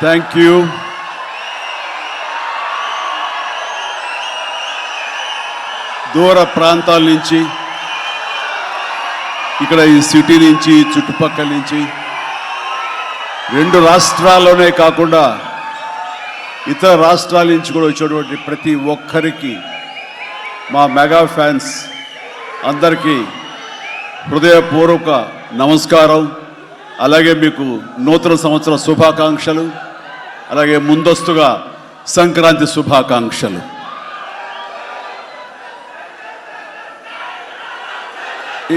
Thank you. దూర ప్రాంతాల నుంచి, ఇక్కడ ఈ సిటీ నుంచి, చుట్టుపక్కల నుంచి, 2 రాష్ట్రాల్లోనే కాకుండా ఇతర రాష్ట్రాల నుంచి కూడా వచ్చేటువంటి ప్రతి ఒక్కరికి, మా మెగా ఫ్యాన్స్ అందరికీ హృదయపూర్వక నమస్కారం. అలాగే మీకు నూతన సంవత్సర శుభాకాంక్షలు, అలాగే ముందస్తుగా సంక్రాంతి శుభాకాంక్షలు.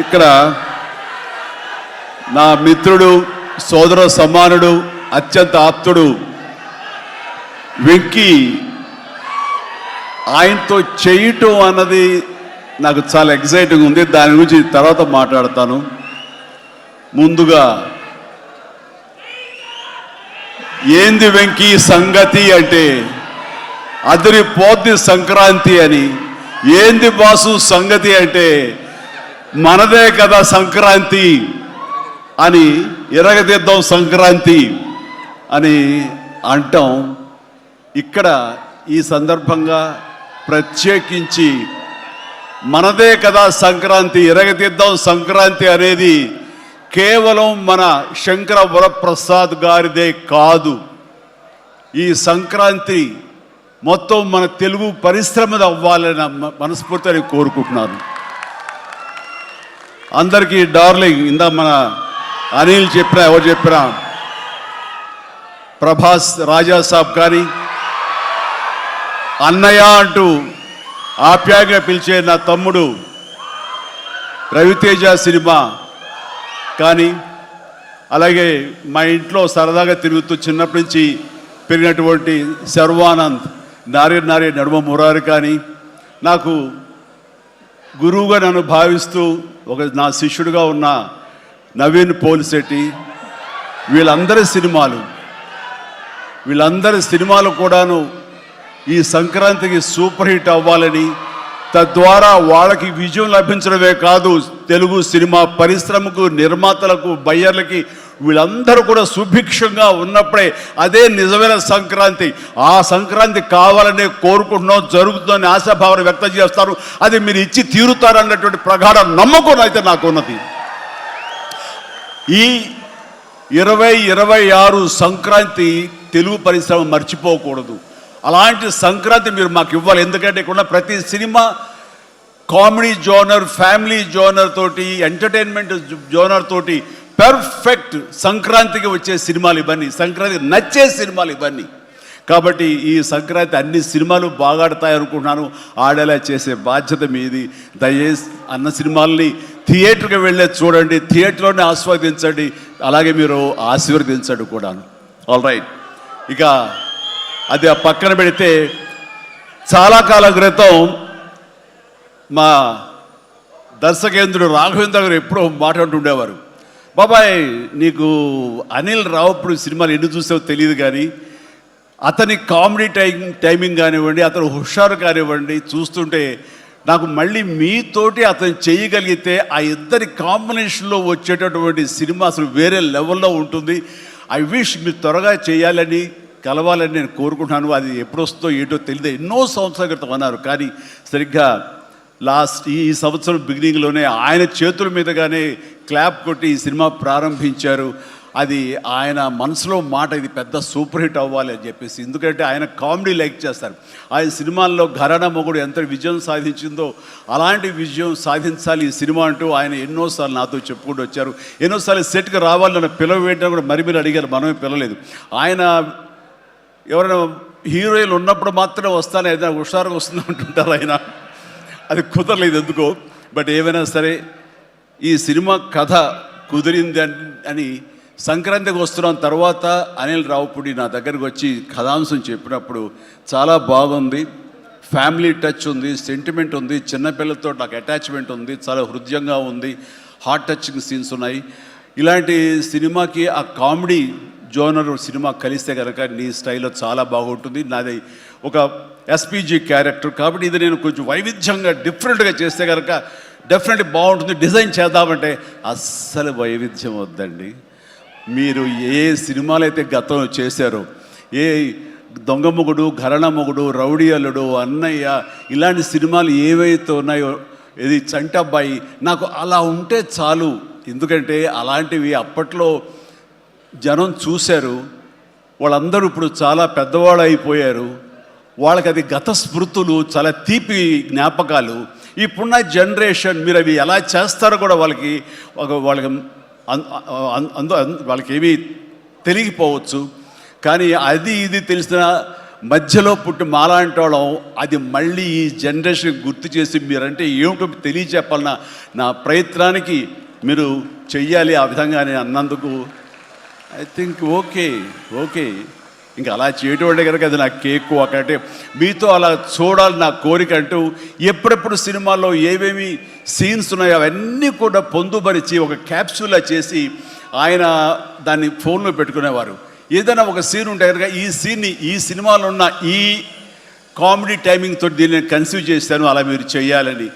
ఇక్కడ నా మిత్రుడు, సోదర సమానుడు, అత్యంత ఆప్తుడు వెంకీ, ఆయనతో చేయటం అన్నది నాకు చాలా ఎక్సైటింగ్ ఉంది. దాని గురించి తర్వాత మాట్లాడతాను. ముందుగా ఏంది వెంకీ సంగతి అంటే అదిరిపోద్ది సంక్రాంతి అని. ఏంది బాసు సంగతి అంటే మనదే కదా సంక్రాంతి అని, ఎరగదిద్దాం సంక్రాంతి అని అంటాం. ఇక్కడ ఈ సందర్భంగా ప్రత్యేకించి మనదే కదా సంక్రాంతి, ఎరగదిద్దాం సంక్రాంతి అనేది కేవలం మన శంకర వరప్రసాద్ గారిదే కాదు. ఈ సంక్రాంతి మొత్తం మన తెలుగు పరిశ్రమది అవ్వాలని మనస్ఫూర్తిగా కోరుకుంటున్నాను. అందరికీ డార్లింగ్, ఇందా మన అనిల్ చెప్పినా, ఎవరు చెప్పినా, ప్రభాస్ రాజా సాబ్ కానీ, అన్నయ్య అంటూ ఆప్యాయంగా పిలిచే నా తమ్ముడు రవితేజ సినిమా కానీ, అలాగే మా ఇంట్లో సరదాగా తిరుగుతూ చిన్నప్పటి నుంచి పెరిగినటువంటి శర్వానంద్, నారి నడుమ మురారి కానీ, నాకు గురువుగా నన్ను భావిస్తూ నా శిష్యుడిగా ఉన్న నవీన్ పోలిశెట్టి, వీళ్ళందరి సినిమాలు కూడాను ఈ సంక్రాంతికి సూపర్ హిట్ అవ్వాలని, తద్వారా వాళ్ళకి విజయం లభించడమే కాదు, తెలుగు సినిమా పరిశ్రమకు, నిర్మాతలకు, బయ్యర్లకి వీళ్ళందరూ కూడా సుభిక్షంగా ఉన్నప్పుడే అదే నిజమైన సంక్రాంతి. ఆ సంక్రాంతి కావాలనే కోరుకుంటున్నాం, జరుగుతుందని ఆశాభావాన్ని వ్యక్తం చేస్తారు. అది మీరు ఇచ్చి తీరుతారన్నటువంటి ప్రగాఢ నమ్మకం అయితే నాకు ఉన్నది. ఈ 2026 సంక్రాంతి తెలుగు పరిశ్రమ మర్చిపోకూడదు. అలాంటి సంక్రాంతి మీరు మాకు ఇవ్వాలి. ఎందుకంటే ఇక్కడ ప్రతి cinema comedy genre, family genre తోటి, ఎంటర్టైన్మెంట్ జోనర్ తోటి పర్ఫెక్ట్ సంక్రాంతికి వచ్చే సినిమాలు ఇవన్నీ, సంక్రాంతికి నచ్చే సినిమాలు ఇవన్నీ. కాబట్టి ఈ సంక్రాంతి అన్ని సినిమాలు బాగా ఆడతాయి అనుకుంటున్నాను. ఆడేలా చేసే బాధ్యత మీది. దయచేసి అన్న సినిమాల్ని థియేటర్కి వెళ్ళే చూడండి, థియేటర్లోనే ఆస్వాదించండి, అలాగే మీరు ఆశీర్వదించండి కూడాను. ఆల్ రైట్, ఇక అది ఆ పక్కన పెడితే, చాలా కాలం క్రితం మా దర్శకేంద్రుడు రాఘవేంద్ర గారు ఎప్పుడో మాట్లాడుతుండేవారు, బాబాయ్ నీకు అనిల్ రావుపూడి సినిమాలు ఎన్ని చూసావో తెలియదు కానీ అతని కామెడీ టైమింగ్ కానివ్వండి, అతను హుషారు కానివ్వండి, చూస్తుంటే నాకు మళ్ళీ మీతోటి అతను చేయగలిగితే ఆ ఇద్దరి కాంబినేషన్లో వచ్చేటటువంటి సినిమా అసలు వేరే లెవెల్లో ఉంటుంది. ఐ విష్ మీరు త్వరగా చేయాలని, కలవాలని నేను కోరుకుంటున్నాను. అది ఎప్పుడు వస్తుందో ఏంటో తెలియదు. ఎన్నో సంవత్సరాల క్రితం అన్నారు, కానీ సరిగ్గా ఈ సంవత్సరం బిగినింగ్లోనే ఆయన చేతుల మీదగానే క్లాప్ కొట్టి ఈ సినిమా ప్రారంభించారు. అది ఆయన మనసులో మాట, ఇది పెద్ద సూపర్ హిట్ అవ్వాలి అని చెప్పేసి. ఎందుకంటే ఆయన కామెడీ లైక్ చేస్తారు. ఆయన సినిమాల్లో ఘరానా మొగుడు ఎంత విజయం సాధించిందో అలాంటి విజయం సాధించాలి ఈ సినిమా అంటూ ఆయన ఎన్నోసార్లు నాతో చెప్పుకుంటూ వచ్చారు. ఎన్నోసార్లు సెట్కి రావాలి నన్ను పిలవేయడం కూడా మీరు అడిగారు, మనమే పిలవలేదు. ఆయన ఎవరైనా హీరోయిన్లు ఉన్నప్పుడు మాత్రమే వస్తాను, ఏదైనా హుషారుగా వస్తుంది అంటుంటారు ఆయన. అది కుదరలేదు ఎందుకో. బట్ ఏమైనా సరే ఈ సినిమా కథ కుదిరింది అని సంక్రాంతికి వస్తున్నాం తర్వాత అనిల్ రావుపూడి నా దగ్గరికి వచ్చి కథాంశం చెప్పినప్పుడు చాలా బాగుంది, ఫ్యామిలీ టచ్ ఉంది, సెంటిమెంట్ ఉంది, చిన్నపిల్లలతో నాకు అటాచ్మెంట్ ఉంది, చాలా హృదయంగా ఉంది, హార్ట్ టచింగ్ సీన్స్ ఉన్నాయి. ఇలాంటి సినిమాకి ఆ కామెడీ జోనర్ సినిమా కలిస్తే కనుక నీ స్టైల్లో చాలా బాగుంటుంది. నాది ఒక ఎస్పీజీ క్యారెక్టర్ కాబట్టి ఇది నేను కొంచెం వైవిధ్యంగా డిఫరెంట్గా చేస్తే కనుక డెఫినెట్లీ బాగుంటుంది, డిజైన్ చేద్దామంటే అస్సలు వైవిధ్యం వద్దండి. మీరు ఏ సినిమాలు అయితే గతంలో చేశారో, ఏ దొంగ మొగుడు, ఘరణ మొగుడు, రౌడీ అల్లుడు, అన్నయ్య ఇలాంటి సినిమాలు ఏవైతే ఉన్నాయో, ఇది చంటబ్బాయి, నాకు అలా ఉంటే చాలు. ఎందుకంటే అలాంటివి అప్పట్లో జనం చూశారు, వాళ్ళందరూ ఇప్పుడు చాలా పెద్దవాళ్ళు అయిపోయారు, వాళ్ళకి అది గత స్మృతులు, చాలా తీపి జ్ఞాపకాలు. ఇప్పుడున్న జనరేషన్ మీరు అవి ఎలా చేస్తారో కూడా వాళ్ళకి వాళ్ళకి ఏమీ తెలియకపోవచ్చు. కానీ అది ఇది తెలిసిన మధ్యలో పుట్టి మాలాంటి వాళ్ళం అది మళ్ళీ ఈ జనరేషన్ గుర్తు చేసి మీరంటే ఏమిటో తెలియచెప్పాలన్న నా ప్రయత్నానికి మీరు చెయ్యాలి. ఆ విధంగా నేను అన్నందుకు ఐ థింక్ ఓకే ఇంకా అలా చేయటం అంటే కనుక అది నా కేక్ ఒకటే. మీతో అలా చూడాలి నా కోరిక అంటూ ఎప్పుడెప్పుడు సినిమాల్లో ఏవేమి సీన్స్ ఉన్నాయో అవన్నీ కూడా పొందుపరిచి ఒక క్యాప్సూల్లా చేసి ఆయన దాన్ని ఫోన్లో పెట్టుకునేవారు. ఏదైనా ఒక సీన్ ఉంటే కనుక ఈ సీన్ని ఈ సినిమాలో ఉన్న ఈ కామెడీ టైమింగ్తో దీన్ని కన్సీవ్ చేశాను, అలా మీరు చేయాలని.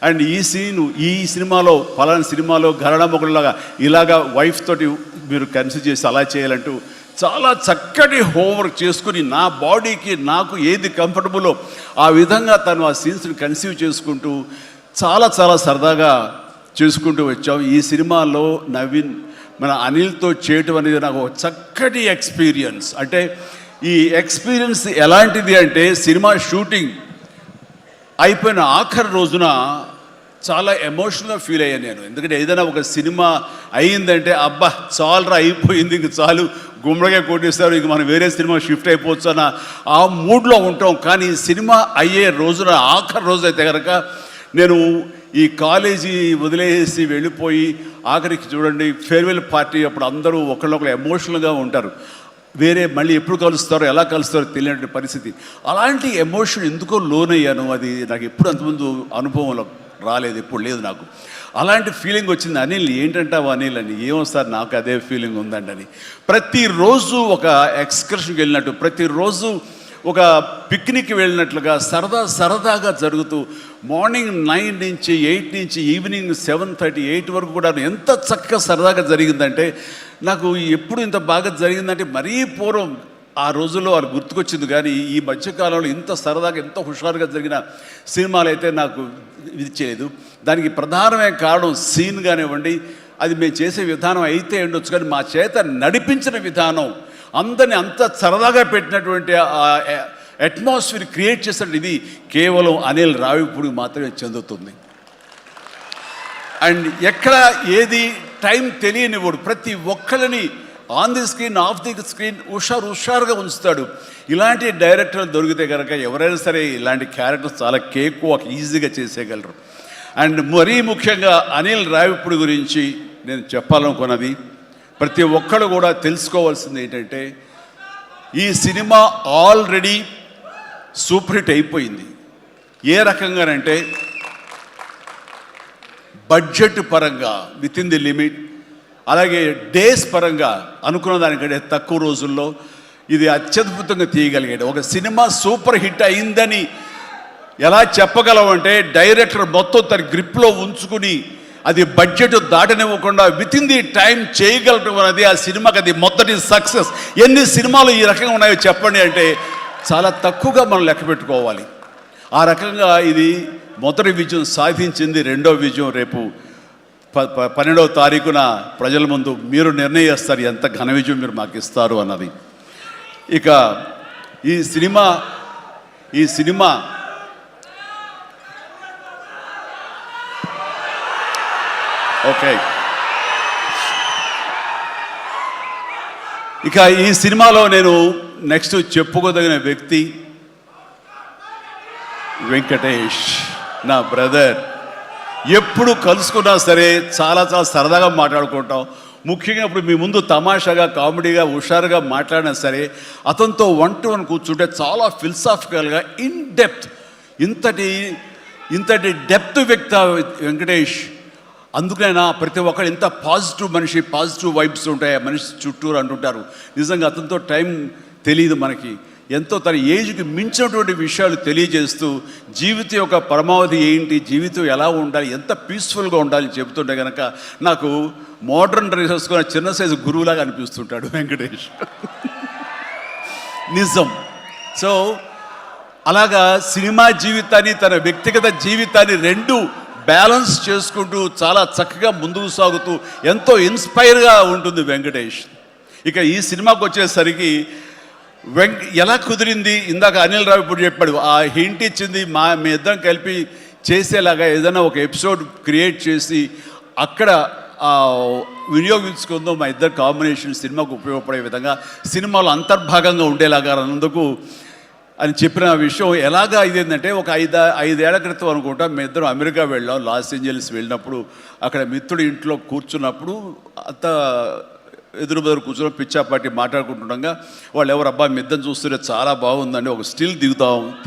అండ్ ఈ సీను ఈ సినిమాలో ఫలానా సినిమాలో ఘరణ మొగుడులాగా ఇలాగా వైఫ్ తోటి మీరు కన్సీవ్ చేసి అలా చేయాలంటూ చాలా చక్కటి హోంవర్క్ చేసుకుని నా బాడీకి నాకు ఏది కంఫర్టబుల్లో ఆ విధంగా తను ఆ సీన్స్ని కన్సీవ్ చేసుకుంటూ చాలా చాలా సరదాగా చేసుకుంటూ వచ్చాం. ఈ సినిమాలో నవీన్ మన అనిల్తో చేయటం అనేది నాకు ఒక చక్కటి ఎక్స్పీరియన్స్. అంటే ఈ ఎక్స్పీరియన్స్ ఎలాంటిది అంటే సినిమా షూటింగ్ అయిపోయిన ఆఖరి రోజున చాలా ఎమోషనల్గా ఫీల్ అయ్యాను నేను. ఎందుకంటే ఏదైనా ఒక సినిమా అయ్యిందంటే అబ్బా చాలరా అయిపోయింది, ఇంక చాలు గుమ్మడిగా కొట్టేస్తారు, ఇంక మనం వేరే సినిమా షిఫ్ట్ అయిపోవచ్చు అన్న ఆ మూడ్లో ఉంటాం. కానీ సినిమా అయ్యే రోజున ఆఖరి రోజు అయితే కనుక నేను ఈ కాలేజీ వదిలేసి వెళ్ళిపోయి ఆఖరికి చూడండి ఫేర్వెల్ పార్టీ అప్పుడు అందరూ ఒకళ్ళొకరు ఎమోషనల్గా ఉంటారు. వేరే మళ్ళీ ఎప్పుడు కలుస్తారో ఎలా కలుస్తారో తెలియని పరిస్థితి. అలాంటి ఎమోషన్ ఎందుకో లోనయ్యాను. అది నాకు ఎప్పుడు అంతకుముందు అనుభవంలో రాలేదు, ఎప్పుడు లేదు నాకు. అలాంటి ఫీలింగ్ వచ్చింది. అనిల్ ఏంటంటావు అనిల్ అని. ఏమో సార్ నాకు అదే ఫీలింగ్ ఉందండి అని. ప్రతిరోజు ఒక ఎక్స్కర్షన్కి వెళ్ళినట్టు, ప్రతిరోజు ఒక పిక్నిక్ వెళ్ళినట్లుగా సరదాగా జరుగుతూ మార్నింగ్ 9 నుంచి 8 నుంచి ఈవినింగ్ 7:30, 8 వరకు కూడా ఎంత చక్కగా సరదాగా జరిగిందంటే నాకు ఎప్పుడు ఇంత బాగా జరిగిందంటే మరీ పూర్వం ఆ రోజుల్లో అది గుర్తుకొచ్చింది. కానీ ఈ మధ్యకాలంలో ఇంత సరదాగా ఎంత హుషారుగా జరిగిన సినిమాలు అయితే నాకు ఇది చేయలేదు. దానికి ప్రధానమైన కారణం సీన్ కానివ్వండి, అది మేము చేసే విధానం అయితే ఉండొచ్చు, కానీ మా చేత నడిపించిన విధానం, అందరినీ అంత సరదాగా పెట్టినటువంటి అట్మాస్ఫియర్ క్రియేట్ చేసినట్టు ఇది కేవలం అనిల్ రావిపూడికి మాత్రమే చెందుతుంది. అండ్ ఎక్కడ ఏది టైం తెలియనివాడు, ప్రతి ఒక్కరిని on the screen off the screen హుషారుగా ఉంచుతాడు. ఇలాంటి డైరెక్టర్లు దొరికితే కనుక ఎవరైనా సరే ఇలాంటి క్యారెక్టర్స్ చాలా ఈజీగా చేసేయగలరు. అండ్ మరీ ముఖ్యంగా అనిల్ రావిపూడి గురించి నేను చెప్పాలనుకున్నది, ప్రతి ఒక్కరు కూడా తెలుసుకోవాల్సింది ఏంటంటే ఈ సినిమా ఆల్రెడీ సూపర్ హిట్ అయిపోయింది. ఏ రకంగానంటే బడ్జెట్ పరంగా విత్ ఇన్ ది లిమిట్, అలాగే డేస్ పరంగా అనుకున్న దానికంటే తక్కువ రోజుల్లో ఇది అత్యద్భుతంగా తీయగలిగాడు. ఒక సినిమా సూపర్ హిట్ అయిందని ఎలా చెప్పగలమంటే డైరెక్టర్ మొత్తం తన గ్రిప్లో ఉంచుకుని అది బడ్జెట్ దాటనివ్వకుండా విత్ ఇన్ ది టైం చేయగలటం అనేది ఆ సినిమాకి అది మొదటి సక్సెస్. ఎన్ని సినిమాలు ఈ రకంగా ఉన్నాయో చెప్పండి అంటే చాలా తక్కువగా మనం లెక్క పెట్టుకోవాలి. ఆ రకంగా ఇది మొదటి విజయం సాధించింది. రెండో విజయం రేపు 12వ తారీఖున ప్రజల ముందు మీరు నిర్ణయిస్తారు ఎంత ఘన విజయం మీరు మాకు ఇస్తారు అన్నది. ఇక ఈ సినిమా ఓకే, ఇక ఈ సినిమాలో నేను నెక్స్ట్ చెప్పుకోదగిన వ్యక్తి వెంకటేష్, నా బ్రదర్. ఎప్పుడు కలుసుకున్నా సరే చాలా సరదాగా మాట్లాడుకుంటాం. ముఖ్యంగా ఇప్పుడు మీ ముందు తమాషాగా కామెడీగా హుషారుగా మాట్లాడినా సరే అతనితో 1-to-1 కూర్చుంటే చాలా ఫిలసాఫికల్గా ఇన్ డెప్త్, ఇంతటి డెప్త్ వ్యక్తి వెంకటేష్. అందుకైనా ప్రతి ఒక్కరు ఇంత పాజిటివ్ మనిషి, పాజిటివ్ వైబ్స్ ఉంటాయి ఆ మనిషి చుట్టూరు అంటుంటారు. నిజంగా అతనితో టైం తెలియదు మనకి. ఎంతో తన ఏజ్కి మించినటువంటి విషయాలు తెలియజేస్తూ జీవితం యొక్క పరమావధి ఏంటి, జీవితం ఎలా ఉండాలి, ఎంత పీస్ఫుల్గా ఉండాలి చెబుతుంటే కనుక నాకు మోడర్న్ డ్రెస్ వేసుకున్న చిన్న సైజు గురువులాగా అనిపిస్తుంటాడు వెంకటేష్. నిజం. సో అలాగా సినిమా జీవితాన్ని తన వ్యక్తిగత జీవితాన్ని రెండు బ్యాలెన్స్ చేసుకుంటూ చాలా చక్కగా ముందుకు సాగుతూ ఎంతో ఇన్స్పైర్గా ఉంటుంది వెంకటేష్. ఇక ఈ సినిమాకి వచ్చేసరికి ఎలా కుదిరింది, ఇందాక అనిల్ రావిపూడి చెప్పాడు, ఆ హింట్ ఇచ్చింది మీ ఇద్దరం కలిపి చేసేలాగా ఏదైనా ఒక ఎపిసోడ్ క్రియేట్ చేసి అక్కడ వినియోగించుకుందాం, మా ఇద్దరు కాంబినేషన్ సినిమాకు ఉపయోగపడే విధంగా సినిమాలో అంతర్భాగంగా ఉండేలాగా అన్నందుకు అని చెప్పిన విషయం ఎలాగా ఇదేంటంటే ఒక 5 ఏళ్ల క్రితం అనుకుంటా మీ ఇద్దరం అమెరికా వెళ్ళాం. లాస్ ఏంజల్స్ వెళ్ళినప్పుడు అక్కడ మిత్రుడి ఇంట్లో కూర్చున్నప్పుడు అంత ఎదురు కూర్చొని పిచ్చాపాటి మాట్లాడుకుంటుండగా వాళ్ళు ఎవరు అబ్బా మీ ఇద్దరు చూస్తుంటే చాలా బాగుందండి, ఒక స్టిల్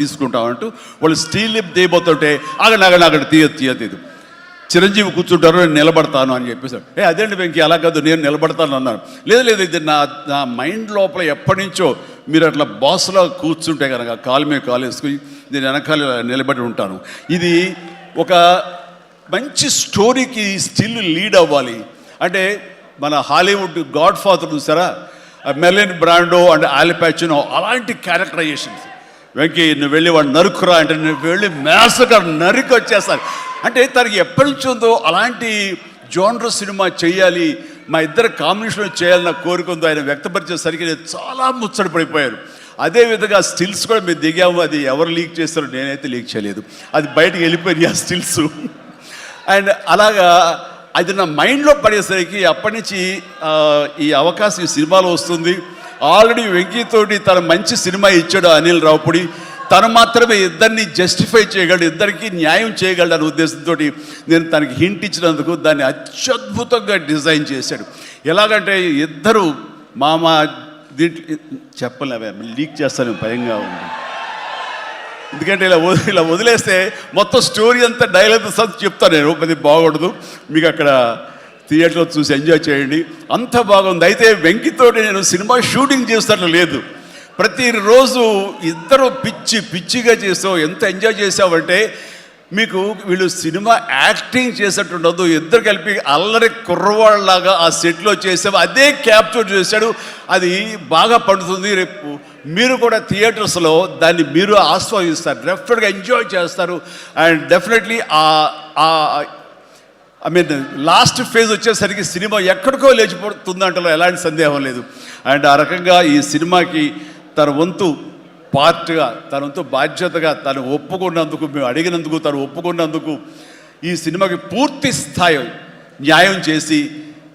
తీసుకుంటామంటూ వాళ్ళు స్టిల్ దిగిపోతుంటే అక్కడ తీయదు చిరంజీవి కూర్చుంటారు, నేను నిలబడతాను అని చెప్పేసాడు. అదేంటి వెంకీ అలా కాదు, నేను నిలబడతాను అన్నాను. లేదు ఇది నా మైండ్ లోపల ఎప్పటి నుంచో మీరు అట్లా బాస్లో కూర్చుంటే కనుక కాలు మీద కాలు వేసుకుని నేను వెనకాల నిలబడి ఉంటాను. ఇది ఒక మంచి స్టోరీకి స్టిల్ లీడ్ అవ్వాలి అంటే మన హాలీవుడ్ గాడ్ ఫాదర్ చూసారా, మెర్లిన్ బ్రాండో అండ్ ఆల్ పాచినో అలాంటి క్యారెక్టరైజేషన్స్. వెంకీ నువ్వు వెళ్ళి వాడు నరుకురా అంటే నువ్వు వెళ్ళి మేసగా నరికి వచ్చేస్తాను అంటే తనకి ఎప్పటి నుంచి ఉందో అలాంటి జోనర్ సినిమా చేయాలి, మా ఇద్దరు కాంబినేషన్లో చేయాలన్న కోరిక ఉందో ఆయన వ్యక్తపరిచేసరికి చాలా ముచ్చటపడిపోయారు. అదేవిధంగా స్టిల్స్ కూడా మేము దిగాము, అది ఎవరు లీక్ చేస్తారో నేనైతే లీక్ చేయలేదు, అది బయటకు వెళ్ళిపోయింది ఆ స్టిల్స్. అండ్ అలాగా అది నా మైండ్లో పడేసరికి అప్పటి నుంచి ఈ అవకాశం ఈ సినిమాలో వస్తుంది. ఆల్రెడీ వెంకీతోటి తన మంచి సినిమా ఇచ్చాడు అనిల్ రావిపూడి, తను మాత్రమే ఇద్దరిని జస్టిఫై చేయగలడు, ఇద్దరికి న్యాయం చేయగలడు అనే ఉద్దేశంతో నేను తనకి హింట్ ఇచ్చినందుకు దాన్ని అత్యద్భుతంగా డిజైన్ చేశాడు. ఎలాగంటే ఇద్దరు దీంట్లో చెప్పలేవే లీక్ చేస్తాను భయంగా ఉంది, ఎందుకంటే ఇలా వదిలేస్తే మొత్తం స్టోరీ అంతా డైలాగ్ చెప్తాను నేను, అది బాగుండదు, మీకు అక్కడ థియేటర్లో చూసి ఎంజాయ్ చేయండి, అంత బాగుంది. అయితే వెంకితోటి నేను సినిమా షూటింగ్ చేస్తాను లేదు, ప్రతిరోజు ఇద్దరు పిచ్చిగా చేసావు, ఎంత ఎంజాయ్ చేసావంటే మీకు వీళ్ళు సినిమా యాక్టింగ్ చేసేట్టు ఉండదు, ఇద్దరు కలిపి అల్లరి కుర్రవాళ్ళలాగా ఆ సెట్లో చేసావు, అదే క్యాప్చర్ చేశాడు, అది బాగా పండుతుంది. రేపు మీరు కూడా థియేటర్స్లో దాన్ని మీరు ఆస్వాదిస్తారు, డెఫినెట్గా ఎంజాయ్ చేస్తారు. అండ్ డెఫినెట్లీ లాస్ట్ ఫేజ్ వచ్చేసరికి సినిమా ఎక్కడికో లేచిపోతుందంటలో ఎలాంటి సందేహం లేదు. అండ్ ఆ రకంగా ఈ సినిమాకి తన వంతు పార్ట్గా, తన వంతు బాధ్యతగా తను ఒప్పుకున్నందుకు, మేము అడిగినందుకు తను ఒప్పుకున్నందుకు, ఈ సినిమాకి పూర్తి స్థాయి న్యాయం చేసి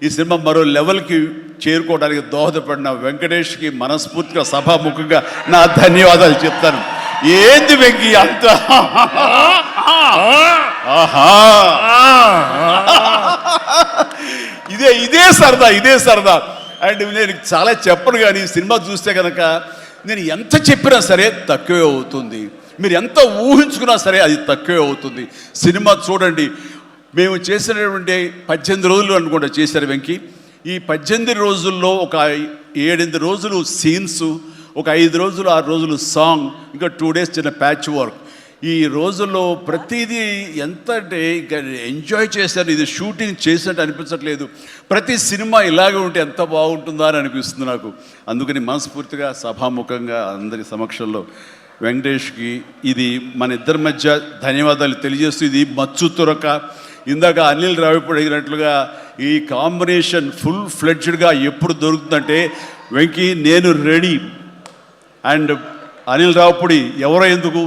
ఈ సినిమా మరో లెవెల్కి చేరుకోవడానికి దోహదపడిన వెంకటేష్కి మనస్ఫూర్తిగా సభాముఖంగా నా ధన్యవాదాలు చెప్తాను. ఏంది వెంకీ అంత ఇదే సరదా. అండ్ నేను చాలా చెప్పను కానీ సినిమా చూస్తే కనుక నేను ఎంత చెప్పినా సరే తక్కువే అవుతుంది, మీరు ఎంత ఊహించుకున్నా సరే అది తక్కువే అవుతుంది. సినిమా చూడండి, మేము చేసినటువంటి 18 రోజులు అనుకుంటా చేశారు వెంకీ. ఈ 18 రోజుల్లో ఒక 7-8 రోజులు సీన్స్, ఒక 5 రోజులు 6 రోజులు సాంగ్, ఇంకా 2 days చిన్న ప్యాచ్ వర్క్. ఈ రోజుల్లో ప్రతిదీ ఎంత అంటే ఎంజాయ్ చేశాను, ఇది షూటింగ్ చేసినట్టు అనిపించట్లేదు. ప్రతి సినిమా ఇలాగే ఉంటే ఎంత బాగుంటుందా అని అనిపిస్తుంది నాకు. అందుకని మనస్ఫూర్తిగా సభాముఖంగా అందరి సమక్షంలో వెంకటేష్కి ఇది మన ఇద్దరి మధ్య ధన్యవాదాలు తెలియజేస్తూ, ఇది మచ్చు తురక. ఇందాక అనిల్ రావిపూడి అడిగినట్లుగా ఈ కాంబినేషన్ ఫుల్ ఫ్లెడ్జ్డ్గా ఎప్పుడు దొరుకుతుందంటే వెంకీ నేను రెడీ. అండ్ అనిల్ రావిపూడి ఎవరో ఎందుకు,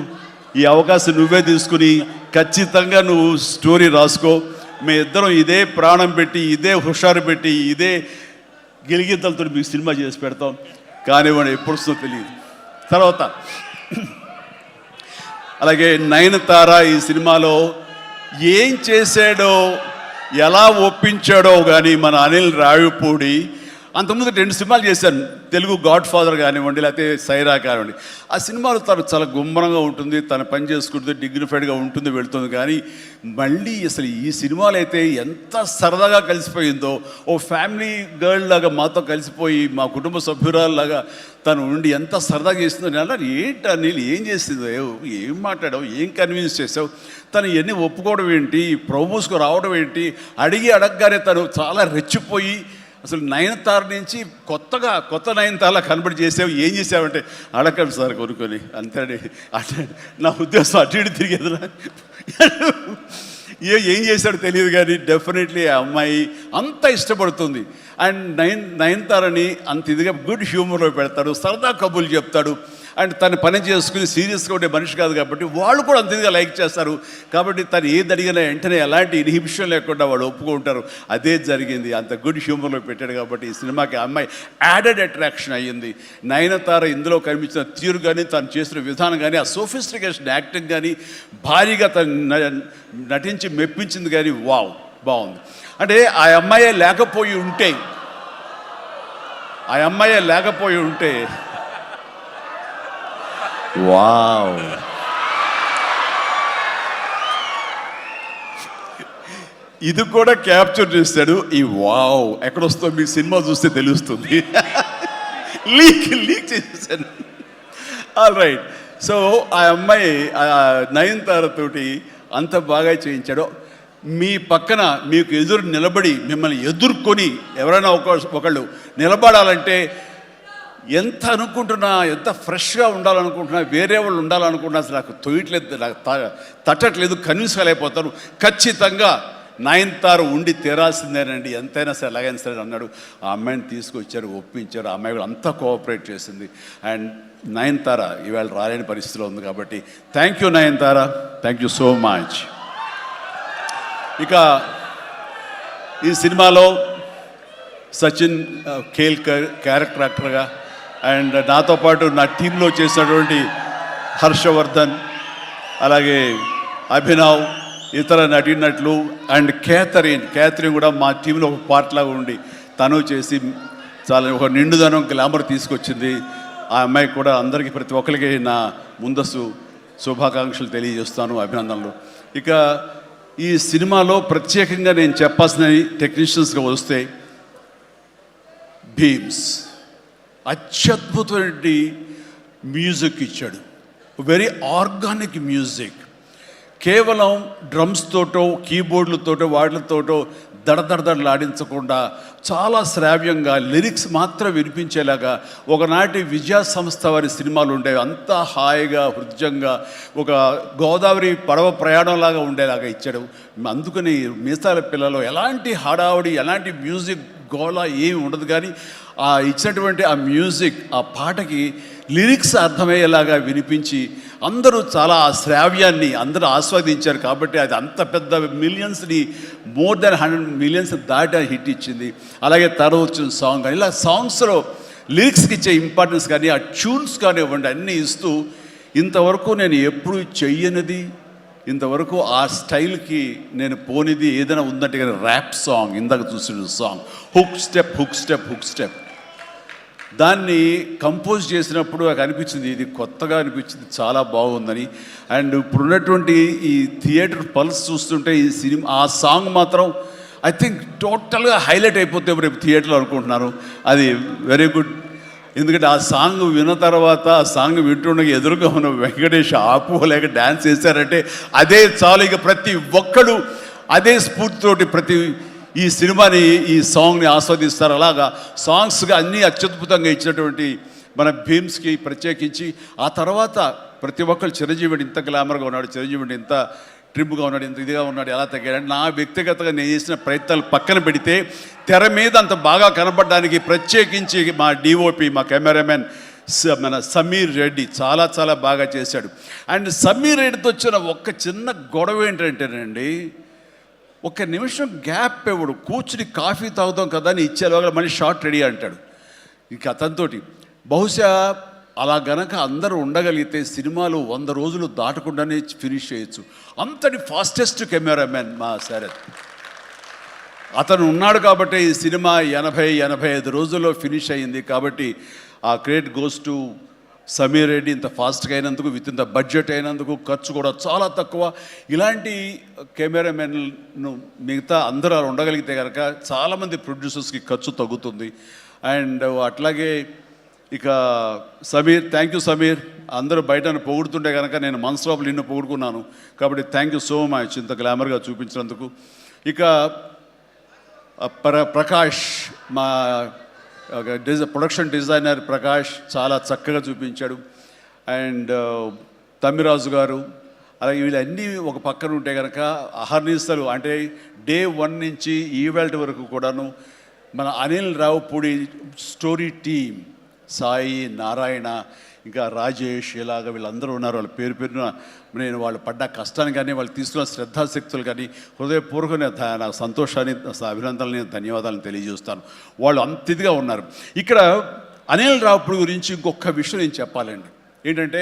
ఈ అవకాశం నువ్వే తీసుకుని ఖచ్చితంగా నువ్వు స్టోరీ రాసుకో. మీ ఇద్దరం ఇదే ప్రాణం పెట్టి, ఇదే హుషారు పెట్టి, ఇదే గిలిగింతలతో మీకు సినిమా చేసి పెడతాం. కానివ్వండి, ఎప్పుడు వస్తుందో తెలియదు. తర్వాత అలాగే నయనతార ఈ సినిమాలో ఏం చేశాడో, ఎలా ఒప్పించాడో కానీ మన అనిల్ రావిపూడి అంతకుముందు 2 సినిమాలు చేశాను, తెలుగు గాడ్ ఫాదర్ కానివ్వండి, లేకపోతే సైరా కానివ్వండి. ఆ సినిమాలో తను చాలా గుమ్మరంగా ఉంటుంది, తను పని చేసుకుంటుంది, డిగ్నిఫైడ్గా ఉంటుంది, వెళుతుంది. కానీ మళ్ళీ అసలు ఈ సినిమాలు అయితే ఎంత సరదాగా కలిసిపోయిందో, ఓ ఫ్యామిలీ గర్ల్ లాగా మాతో కలిసిపోయి మా కుటుంబ సభ్యురాల్లాగా తను ఉండి ఎంత సరదాగా చేసిందో. నేను అన్నాను, ఏంటి అనిల్ ఏం చేసిందో, ఏం మాట్లాడావు, ఏం కన్విన్స్ చేసావు, తను ఇవన్నీ ఒప్పుకోవడం ఏంటి, ప్రమోస్కు రావడం ఏంటి, అడగగానే తను చాలా రెచ్చిపోయి అసలు నయనతార నుంచి కొత్త నయనతారలా కనబడి చేసావు, ఏం చేసావంటే అడగండి సార్ కొనుక్కొని అంతే. అంటే నా ఉద్దేశం అటు ఇటు తిరిగేదిరా. ఏం చేశాడో తెలియదు కానీ డెఫినెట్లీ ఆ అమ్మాయి అంత ఇష్టపడుతుంది. అండ్ నయనతారని అంత ఇదిగా గుడ్ హ్యూమర్లో పెడతాడు, సరదా కబుర్లు చెప్తాడు. అండ్ తను పని చేసుకుని సీరియస్గా ఉండే మనిషి కాదు కాబట్టి వాళ్ళు కూడా అంత ఇదిగా లైక్ చేస్తారు. కాబట్టి తను ఏది అడిగినా వెంటనే ఎలాంటి ఇన్హిబిషన్ లేకుండా వాళ్ళు ఒప్పుకుంటారు. అదే జరిగింది, అంత గుడ్ హ్యూమర్లో పెట్టాడు కాబట్టి ఈ సినిమాకి అమ్మాయి యాడెడ్ అట్రాక్షన్ అయ్యింది. నయనతార ఇందులో కనిపించిన తీరు కానీ, తను చేసిన విధానం కానీ, ఆ సోఫిస్టికేషన్ యాక్టింగ్ కానీ, భారీగా తను నటించి మెప్పించింది కానీ వావ్ బాగుంది. అంటే ఆ అమ్మాయే లేకపోయి ఉంటే వావ్, ఇది కూడా క్యాప్చర్ చేస్తాడు. ఈ వావ్ ఎక్కడొస్తో మీ సినిమా చూస్తే తెలుస్తుంది. లీక్ చేసేసాను. All right. సో ఆ అమ్మాయి నయనతార తోటి అంత బాగా చేయించాడు. మీ పక్కన మీకు ఎదురు నిలబడి మిమ్మల్ని ఎదుర్కొని ఎవరైనా ఒకళ్ళు నిలబడాలంటే ఎంత అనుకుంటున్నా, ఎంత ఫ్రెష్గా ఉండాలనుకుంటున్నా, వేరే వాళ్ళు ఉండాలనుకుంటున్నా అసలు నాకు తొయ్యట్లేదు, నాకు తట్టట్లేదు, కన్విన్స్ కాలేకపోతాను. ఖచ్చితంగా నయనతార ఉండి తీరాల్సిందేనండి, ఎంతైనా సరే ఎలాగైనా సరే అన్నాడు. ఆ అమ్మాయిని తీసుకొచ్చారు, ఒప్పించారు. ఆ అమ్మాయి కూడా అంతా కోఆపరేట్ చేసింది. అండ్ నయనతార ఇవాళ రాలేని పరిస్థితిలో ఉంది కాబట్టి thank you Nayanthara, thank you so much. ఇక ఈ సినిమాలో సచిన్ కేల్కర్ క్యారెక్టర్ యాక్టర్గా, అండ్ నాతో పాటు నా టీంలో చేసినటువంటి హర్షవర్ధన్, అలాగే అభినవ్, ఇతర నటీనటులు, అండ్ క్యాథరిన్ కూడా మా టీంలో ఒక పార్ట్ లాగా ఉండి తను చేసి చాలా ఒక నిండుదనం గ్లామర్ తీసుకొచ్చింది. ఆ అమ్మాయి కూడా అందరికీ ప్రతి ఒక్కరికి నా ముందస్తు శుభాకాంక్షలు తెలియజేస్తాను, అభినందనలు. ఇక ఈ సినిమాలో ప్రత్యేకంగా నేను చెప్పాల్సిన టెక్నీషియన్స్గా వస్తే, భీమ్స్ అత్యద్భుతమైన మ్యూజిక్ ఇచ్చాడు, వెరీ ఆర్గానిక్ మ్యూజిక్. కేవలం డ్రమ్స్తోటో కీబోర్డులతోటో వాటితోటో దడదడదడలాడించకుండా చాలా శ్రావ్యంగా లిరిక్స్ మాత్రం వినిపించేలాగా ఒకనాటి విజయ సంస్థ వారి సినిమాలు ఉండేవి, అంతా హాయిగా హృద్యంగా ఒక గోదావరి పడవ ప్రయాణంలాగా ఉండేలాగా ఇచ్చాడు. అందుకని మీసాల పిల్లలో ఎలాంటి హడావుడి, ఎలాంటి మ్యూజిక్ గోళ ఏమి ఉండదు. కానీ ఆ ఇచ్చినటువంటి ఆ మ్యూజిక్, ఆ పాటకి లిరిక్స్ అర్థమయ్యేలాగా వినిపించి అందరూ చాలా ఆ శ్రావ్యాన్ని అందరూ ఆస్వాదించారు. కాబట్టి అది అంత పెద్ద మిలియన్స్ని, మోర్ దెన్ 100 మిలియన్స్ దాటి హిట్ ఇచ్చింది. అలాగే తర్వాత వచ్చిన సాంగ్ కానీ, ఇలా సాంగ్స్లో లిరిక్స్కి ఇచ్చే ఇంపార్టెన్స్ కానీ, ఆ ట్యూన్స్ కానివ్వండి అన్నీ ఇస్తూ, ఇంతవరకు నేను ఎప్పుడు చెయ్యనిది, ఇంతవరకు ఆ స్టైల్కి నేను పోనిది ఏదైనా ఉందంటే కానీ ర్యాప్ సాంగ్, ఇందాక చూసిన సాంగ్ హుక్ స్టెప్ దాన్ని కంపోజ్ చేసినప్పుడు నాకు అనిపించింది, ఇది కొత్తగా అనిపించింది, చాలా బాగుందని. అండ్ ఇప్పుడున్నటువంటి ఈ థియేటర్ పల్స్ చూస్తుంటే ఈ సినిమా ఆ సాంగ్ మాత్రం ఐ థింక్ టోటల్గా హైలైట్ అయిపోతే రేపు థియేటర్లో అనుకుంటున్నాను. అది వెరీ గుడ్. ఎందుకంటే ఆ సాంగ్ విన్న తర్వాత, ఆ సాంగ్ వింటుండగా ఎదురుగా ఉన్న వెంకటేష్ ఆపుకోలేక డ్యాన్స్ చేశారంటే అదే చాలు. ఇక ప్రతి ఒక్కడు అదే స్ఫూర్తితోటి ప్రతి ఈ సినిమాని, ఈ సాంగ్ని ఆస్వాదిస్తారు. అలాగా సాంగ్స్గా అన్నీ అత్యద్భుతంగా ఇచ్చినటువంటి మన భీమ్స్కి ప్రత్యేకించి, ఆ తర్వాత ప్రతి ఒక్కరు చిరంజీవి ఇంత గ్లామర్గా ఉన్నాడు, చిరంజీవి ఇంత ట్రిమ్గా ఉన్నాడు, ఇంత ఇదిగా ఉన్నాడు, ఎలా తగ్గాడు. నా వ్యక్తిగతంగా నేను చేసిన ప్రయత్నాలు పక్కన పెడితే తెర మీద అంత బాగా కనపడడానికి ప్రత్యేకించి మా డిఓపి, మా కెమెరామెన్ మన సమీర్ రెడ్డి చాలా చాలా బాగా చేశాడు. అండ్ సమీర్ రెడ్డితో వచ్చిన ఒక్క చిన్న గొడవ ఏంటంటేనండి, ఒక నిమిషం గ్యాప్ ఇవ్వడు, కూర్చుని కాఫీ తాగుతాం కదా అని ఇచ్చేలోగా మళ్ళీ షార్ట్ రెడీ అంటాడు. ఇంక అతనితోటి బహుశా అలా గనక అందరూ ఉండగలిగితే సినిమాలు 100 రోజులు దాటకుండానే ఫినిష్ చేయొచ్చు. అంతటి ఫాస్టెస్ట్ కెమెరామెన్ మా శరత్. అతను ఉన్నాడు కాబట్టి ఈ సినిమా 80-85 రోజుల్లో ఫినిష్ అయ్యింది. కాబట్టి ఆ credit goes to Sameer Reddy. ఇంత ఫాస్ట్గా అయినందుకు, విత్ ఇన్ ద బడ్జెట్ అయినందుకు, ఖర్చు కూడా చాలా తక్కువ. ఇలాంటి కెమెరామెన్ను మిగతా అందరూ ఉండగలిగితే కనుక చాలామంది ప్రొడ్యూసర్స్కి ఖర్చు తగ్గుతుంది. అండ్ అట్లాగే ఇక సమీర్, థ్యాంక్ యూ సమీర్. అందరూ బయట పొగుడుతుంటే కనుక నేను మనసులో నిన్ను పొగుడుకున్నాను. కాబట్టి థ్యాంక్ యూ సో మచ్ ఇంత గ్లామర్గా చూపించినందుకు. ఇక ప్రకాష్, మా ప్రొడక్షన్ డిజైనర్ ప్రకాష్ చాలా చక్కగా చూపించాడు. అండ్ తమ్మిరాజు గారు, అలాగే వీళ్ళన్నీ ఒక పక్కన ఉంటే కనుక అహర్నిశలు అంటే డే 1 నుంచి ఈవెల్ట్ వరకు కూడాను మన అనిల్ రావుపూడి స్టోరీ టీమ్, సాయి, నారాయణ, ఇంకా రాజేష్, ఇలాగ వీళ్ళందరూ ఉన్నారు. వాళ్ళ పేరు పేరున నేను వాళ్ళు పడ్డ కష్టాన్ని కానీ, వాళ్ళు తీసుకున్న శ్రద్ధాశక్తులు కానీ హృదయపూర్వకంగా నాకు సంతోషాన్ని, అభినందనని, ధన్యవాదాలను తెలియజేస్తాను. వాళ్ళు అంత ఇదిగా ఉన్నారు. ఇక్కడ అనిల్ రావుపూడి గురించి ఇంకొక విషయం నేను చెప్పాలండి. ఏంటంటే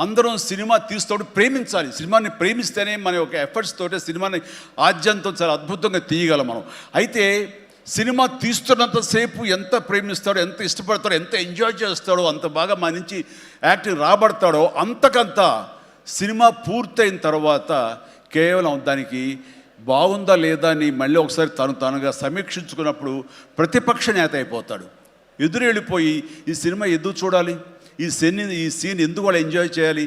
అందరం సినిమా తీస్తూ ప్రేమించాలి. సినిమాని ప్రేమిస్తేనే మన యొక్క ఎఫర్ట్స్ తోటే సినిమాని ఆద్యంతం చాలా అద్భుతంగా తీయగలం మనం. అయితే సినిమా తీస్తున్నంతసేపు ఎంత ప్రేమిస్తాడో, ఎంత ఇష్టపడతాడో, ఎంత ఎంజాయ్ చేస్తాడో, అంత బాగా మన నుంచి యాక్టింగ్ రాబడతాడో, అంతకంత సినిమా పూర్తయిన తర్వాత కేవలం దానికి బాగుందా లేదా అని మళ్ళీ ఒకసారి తనుగా సమీక్షించుకున్నప్పుడు ప్రతిపక్ష నేత అయిపోతాడు. ఎదురు వెళ్ళిపోయి ఈ సినిమా ఎందుకు చూడాలి, ఈ సీన్ ఎందుకు వాళ్ళు ఎంజాయ్ చేయాలి,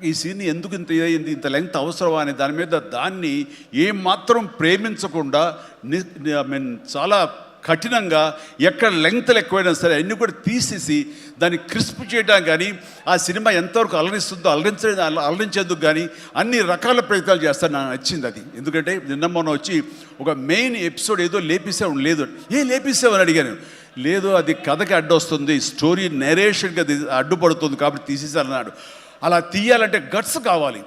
ఈ సీన్ ఎందుకు ఇంత ఇదైంది, ఇంత లెంగ్త్ అవసరమా అని దాని మీద దాన్ని ఏమాత్రం ప్రేమించకుండా చాలా కఠినంగా ఎక్కడ లెంగ్త్లు ఎక్కువైనా సరే అన్నీ కూడా తీసేసి దాన్ని క్రిస్ప్ చేయడానికి కానీ, ఆ సినిమా ఎంతవరకు అలరిస్తుందో అలరించేందుకు కానీ అన్ని రకాల ప్రయత్నాలు చేస్తాను. నాకు నచ్చింది అది. ఎందుకంటే నిన్న మొన్న వచ్చి ఒక మెయిన్ ఎపిసోడ్ ఏదో లేపేసావు, లేదు లేపేసావని అడిగాను. లేదు, అది కథకి అడ్డొస్తుంది, స్టోరీ నెరేషన్కి అది అడ్డుపడుతుంది కాబట్టి తీసేసారన్నాడు. అలా తీయాలంటే గట్స్ కావాలి.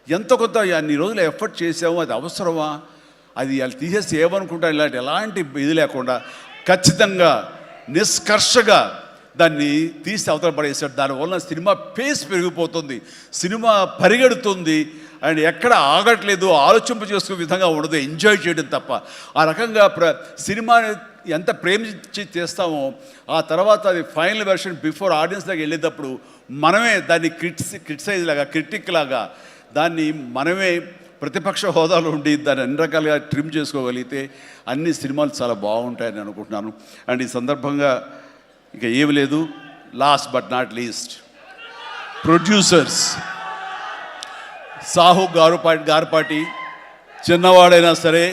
ఎంత కొంత అన్ని రోజులు ఎఫర్ట్ చేసాము, అది అవసరమా, అది వాళ్ళు తీసేసి ఏమనుకుంటారు, ఎలాంటి ఇది లేకుండా ఖచ్చితంగా నిష్కర్షగా దాన్ని తీసి అవతల పడేసాడు. దానివల్ల సినిమా పేస్ పెరిగిపోతుంది, సినిమా పరిగెడుతుంది, అండ్ ఎక్కడ ఆగట్లేదు, ఆలోచింప చేసుకునే విధంగా ఉండదు, ఎంజాయ్ చేయడం తప్ప. ఆ రకంగా సినిమాని ఎంత ప్రేమించి చేస్తామో ఆ తర్వాత అది ఫైనల్ వెర్షన్ బిఫోర్ ఆడియన్స్ దగ్గర వెళ్ళేటప్పుడు మనమే దాన్ని క్రిటిసైజ్ లాగా, క్రిటిక్ లాగా దాన్ని మనమే ప్రతిపక్ష హోదాలో ఉండి దాన్ని అన్ని రకాలుగా ట్రిమ్ చేసుకోగలిగితే అన్ని సినిమాలు చాలా బాగుంటాయని అనుకుంటున్నాను. అండ్ ఈ సందర్భంగా ఇక ఏమి లేదు, last but not least producers Sahu Garapati చిన్నవాడైనా సరే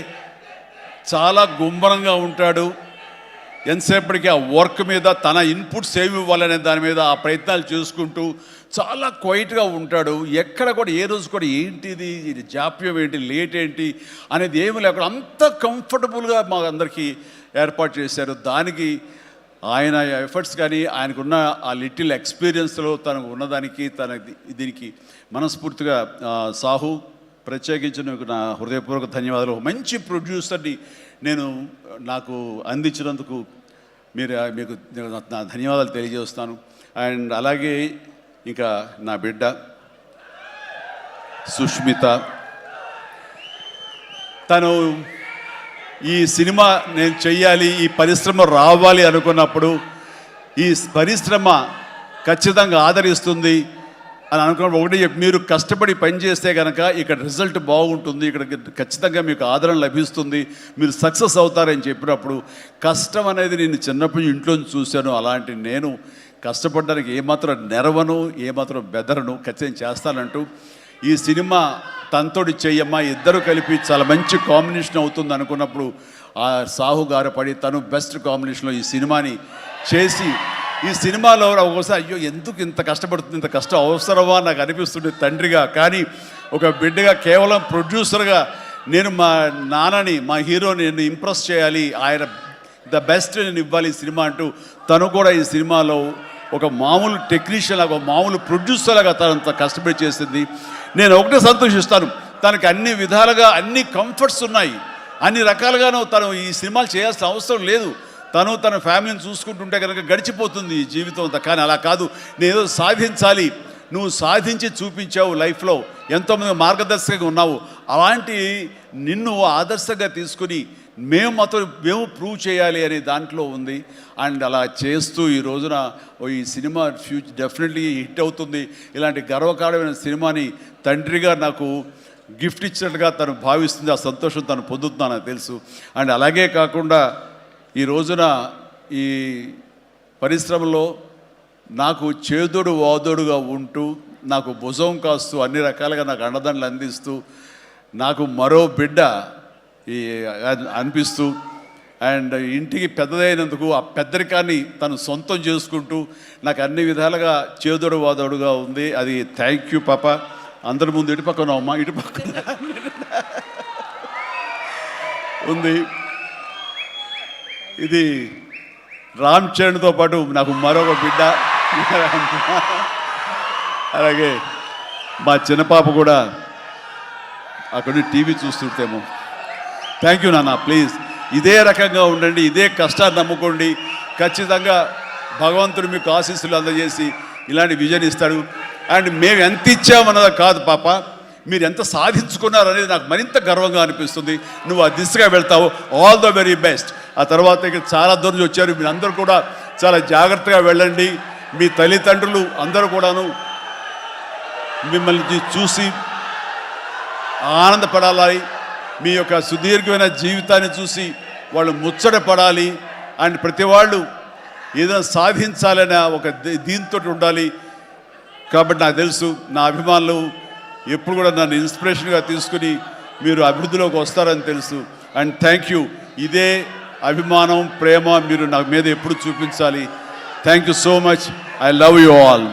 చాలా గుంభరంగా ఉంటాడు. ఎంతసేపటికి ఆ వర్క్ మీద తన ఇన్పుట్స్ ఏమి ఇవ్వాలనే దాని మీద ఆ ప్రయత్నాలు చేసుకుంటూ చాలా క్వైట్గా ఉంటాడు. ఎక్కడ కూడా ఏ రోజు కూడా ఏంటిది, ఇది జాప్యం ఏంటి, లేట్ ఏంటి అనేది ఏమి లేకుండా అంత కంఫర్టబుల్గా మా అందరికీ ఏర్పాటు చేశారు. దానికి ఆయన ఎఫర్ట్స్ కానీ, ఆయనకున్న ఆ లిటిల్ ఎక్స్పీరియన్స్లో తనకు ఉన్నదానికి దీనికి మనస్ఫూర్తిగా సాహు ప్రత్యేకించి నా హృదయపూర్వక ధన్యవాదాలు. మంచి ప్రొడ్యూసర్ని నాకు అందించినందుకు మీకు నా ధన్యవాదాలు తెలియజేస్తాను. అండ్ అలాగే ఇంకా నా బిడ్డ సుష్మిత, తను ఈ సినిమా నేను చెయ్యాలి, ఈ పరిశ్రమ రావాలి అనుకున్నప్పుడు ఈ పరిశ్రమ ఖచ్చితంగా ఆదరిస్తుంది అని అనుకున్నప్పుడు ఒకటి మీరు కష్టపడి పనిచేస్తే కనుక ఇక్కడ రిజల్ట్ బాగుంటుంది, ఇక్కడ ఖచ్చితంగా మీకు ఆదరణ లభిస్తుంది, మీరు సక్సెస్ అవుతారని చెప్పినప్పుడు కష్టం అనేది నేను చిన్నప్పుడు ఇంట్లో చూశాను. అలాంటి నేను కష్టపడడానికి ఏమాత్రం నెరవను, ఏమాత్రం బెదరను, ఖచ్చితంగా చేస్తానంటూ ఈ సినిమా తనతోటి చెయ్యమ్మా, ఇద్దరు కలిపి చాలా మంచి కాంబినేషన్ అవుతుంది అనుకున్నప్పుడు ఆ సాహు గారు పడి తను బెస్ట్ కాంబినేషన్లో ఈ సినిమాని చేసి ఈ సినిమాలో ఒకసారి అయ్యో ఎందుకు ఇంత కష్టపడుతుంది, ఇంత కష్టం అవసరమా నాకు అనిపిస్తుంది తండ్రిగా. కానీ ఒక బిడ్డగా కేవలం ప్రొడ్యూసర్గా నేను మా నాన్నని, మా హీరోని నేను ఇంప్రెస్ చేయాలి, ఆయన ద బెస్ట్ నేను ఇవ్వాలి ఈ సినిమా అంటూ తను కూడా ఈ సినిమాలో ఒక మామూలు టెక్నీషియన్ లాగా, మామూలు ప్రొడ్యూసర్ లాగా తనంత కష్టపడి చేసింది. నేను ఒకటే సంతోషిస్తాను, తనకి అన్ని విధాలుగా అన్ని కంఫర్ట్స్ ఉన్నాయి, అన్ని రకాలుగాను తను ఈ సినిమాలు చేయాల్సిన అవసరం లేదు. తను తన ఫ్యామిలీని చూసుకుంటుంటే కనుక గడిచిపోతుంది ఈ జీవితం అంతా. కానీ అలా కాదు, నేనేదో సాధించాలి, నువ్వు సాధించి చూపించావు, లైఫ్లో ఎంతోమంది మార్గదర్శకంగా ఉన్నావు, అలాంటి నిన్ను ఆదర్శంగా తీసుకుని మేము ప్రూవ్ చేయాలి అనే దాంట్లో ఉంది. అండ్ అలా చేస్తూ ఈ రోజున ఈ సినిమా ఫ్యూచర్ డెఫినెట్లీ హిట్ అవుతుంది. ఇలాంటి గర్వకారణమైన సినిమాని తండ్రిగా నాకు గిఫ్ట్ ఇచ్చినట్టుగా తను భావిస్తుంది. ఆ సంతోషం తను పొందుతున్నానని తెలుసు. అండ్ అలాగే కాకుండా ఈ రోజున ఈ పరిశ్రమలో నాకు చేదోడు వాదోడుగా ఉంటూ నాకు భుజం కాస్తూ అన్ని రకాలుగా నాకు అండదండలు అందిస్తూ నాకు మరో బిడ్డ అనిపిస్తూ అండ్ ఇంటికి పెద్దదైనందుకు ఆ పెద్దరికాన్ని తను సొంతం చేసుకుంటూ నాకు అన్ని విధాలుగా చేదోడు వాదోడుగా ఉంది. అది థ్యాంక్ యూ పాప. అందరి ముందు ఇటు పక్కన అమ్మ ఇటు పక్కన ఉంది. ఇది రామ్ చరణ్తో పాటు నాకు మరొక బిడ్డ. అలాగే మా చిన్న పాప కూడా అక్కడ టీవీ చూస్తుంటేమో. థ్యాంక్ యూ నాన్న. ప్లీజ్ ఇదే రకంగా ఉండండి, ఇదే కష్టాన్ని నమ్ముకోండి. ఖచ్చితంగా భగవంతుడు మీకు ఆశీస్సులు అందజేసి ఇలాంటి విజన్ ఇస్తాడు. అండ్ మేము ఎంత ఇచ్చామన్నది కాదు పాప, మీరు ఎంత సాధించుకున్నారనేది నాకు మరింత గర్వంగా అనిపిస్తుంది. నువ్వు ఆ దిశగా వెళ్తావు. All the very best. ఆ తర్వాత ఇక చాలా దూరం వచ్చారు. మీరు అందరూ కూడా చాలా జాగ్రత్తగా వెళ్ళండి. మీ తల్లిదండ్రులు అందరూ కూడాను మిమ్మల్ని చూసి ఆనందపడాలి. మీ యొక్క సుదీర్ఘమైన జీవితాన్ని చూసి వాళ్ళు ముచ్చటపడాలి. అండ్ ప్రతి వాళ్ళు ఏదైనా సాధించాలనే ఒక దీంతో ఉండాలి. కాబట్టి నాకు తెలుసు నా అభిమానులు ఎప్పుడు కూడా నన్ను ఇన్స్పిరేషన్గా తీసుకుని మీరు అభివృద్ధిలోకి వస్తారని తెలుసు. And thank you. ఇదే అభిమానం ప్రేమ మీరు నా మీద ఎప్పుడు చూపించాలి. Thank you so much. I love you all.